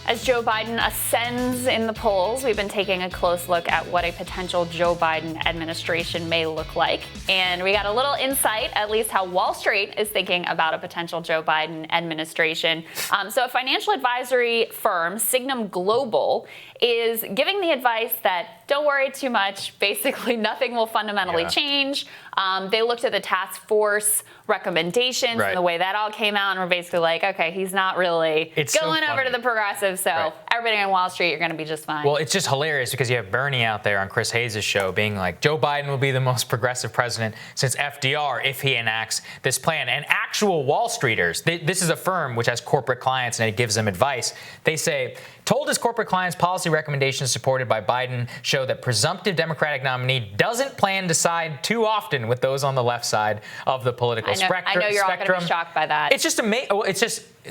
As Joe Biden ascends in the polls, we've been taking a close look at what a potential Joe Biden administration may look like. And we got a little insight, at least how Wall Street is thinking about a potential Joe Biden administration. So a financial advisory firm, Signum Global, is giving the advice that don't worry too much. Basically, nothing will fundamentally change. They looked at the task force recommendations and the way that all came out and were basically like, okay, he's not really going over to the progressives. So everybody on Wall Street, you're going to be just fine. Well, it's just hilarious because you have Bernie out there on Chris Hayes' show being like, Joe Biden will be the most progressive president since FDR if he enacts this plan. And actual Wall Streeters, this is a firm which has corporate clients and it gives them advice. They say, told his corporate clients policy recommendations supported by Biden show that presumptive Democratic nominee doesn't plan to side too often with those on the left side of the political spectrum. I know you're all going to be shocked by that. It's just amazing.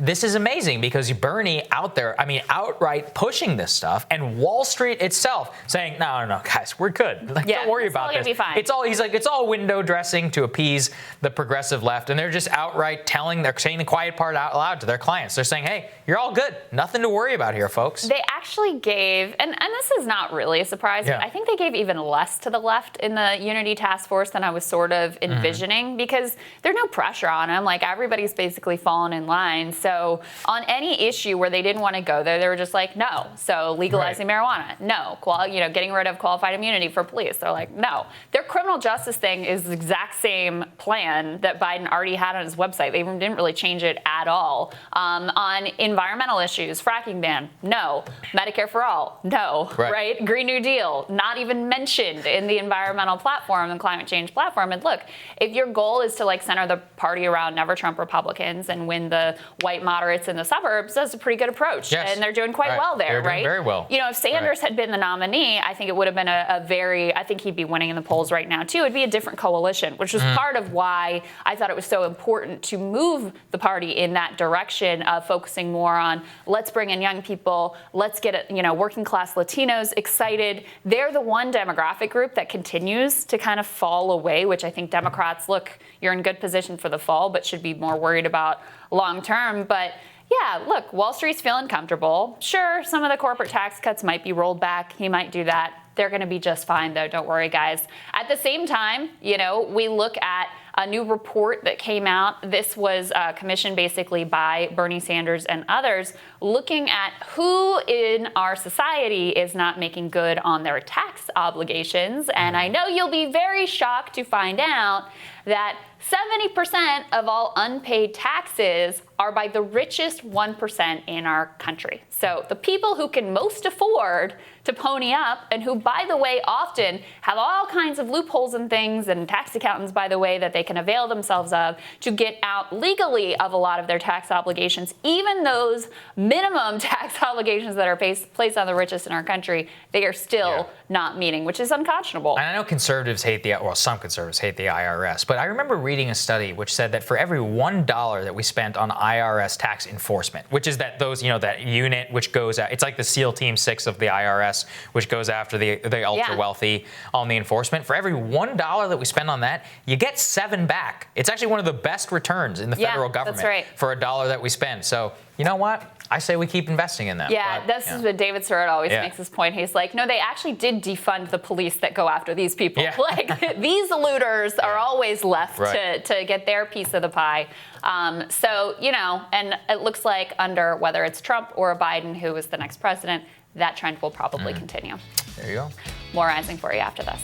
This is amazing because Bernie out there, outright pushing this stuff, and Wall Street itself saying, no, guys, we're good. Don't worry about this. Be fine. It's all window dressing to appease the progressive left, and they're just outright they're saying the quiet part out loud to their clients. They're saying, hey, you're all good. Nothing to worry about here, folks. They actually gave, and this is not really a surprise, but I think they gave even less to the left in the Unity Task Force than I was sort of envisioning because there's no pressure on them. Everybody's basically fallen in line. So on any issue where they didn't want to go there, they were just like, no. So legalizing marijuana, no. Getting rid of qualified immunity for police, they're like, no. Their criminal justice thing is the exact same plan that Biden already had on his website. They didn't really change it at all. On environmental issues, fracking ban, no. Medicare for all, no. Right? Green New Deal, not even mentioned in the environmental platform and climate change platform. And look, if your goal is to center the party around never Trump Republicans and win the white moderates in the suburbs, that's a pretty good approach. Yes. And they're doing quite well there, they're doing very well. If Sanders had been the nominee, I think it would have been I think he'd be winning in the polls right now too. It'd be a different coalition, which was part of why I thought it was so important to move the party in that direction of focusing more on let's bring in young people, let's get working class Latinos excited. They're the one demographic group that continues to kind of fall away, which I think Democrats, look, you're in good position for the fall, but should be more worried about long term. But yeah, look, Wall Street's feeling comfortable. Sure, some of the corporate tax cuts might be rolled back. He might do that. They're going to be just fine, though. Don't worry, guys. At the same time, we look at a new report that came out. This was commissioned basically by Bernie Sanders and others, looking at who in our society is not making good on their tax obligations. And I know you'll be very shocked to find out that 70% of all unpaid taxes are by the richest 1% in our country. So the people who can most afford to pony up and who, by the way, often have all kinds of loopholes and things, and tax accountants, by the way, that they can avail themselves of to get out legally of a lot of their tax obligations, even those minimum tax obligations that are placed on the richest in our country, they are still not meeting, which is unconscionable. And I know conservatives some conservatives hate the IRS, but I remember reading a study which said that for every $1 that we spent on IRS tax enforcement, which is that unit which goes out, it's like the SEAL Team 6 of the IRS, which goes after the ultra wealthy on the enforcement. For every $1 that we spend on that, you get 7 back. It's actually one of the best returns in the federal government for $1 that we spend. So you know what? I say we keep investing in that. Yeah, this is what David Surratt always makes this point. He's like, no, they actually did defund the police that go after these people. These looters are always left to get their piece of the pie. And it looks like under whether it's Trump or Biden, who is the next president, that trend will probably continue. There you go. More Rising for you after this.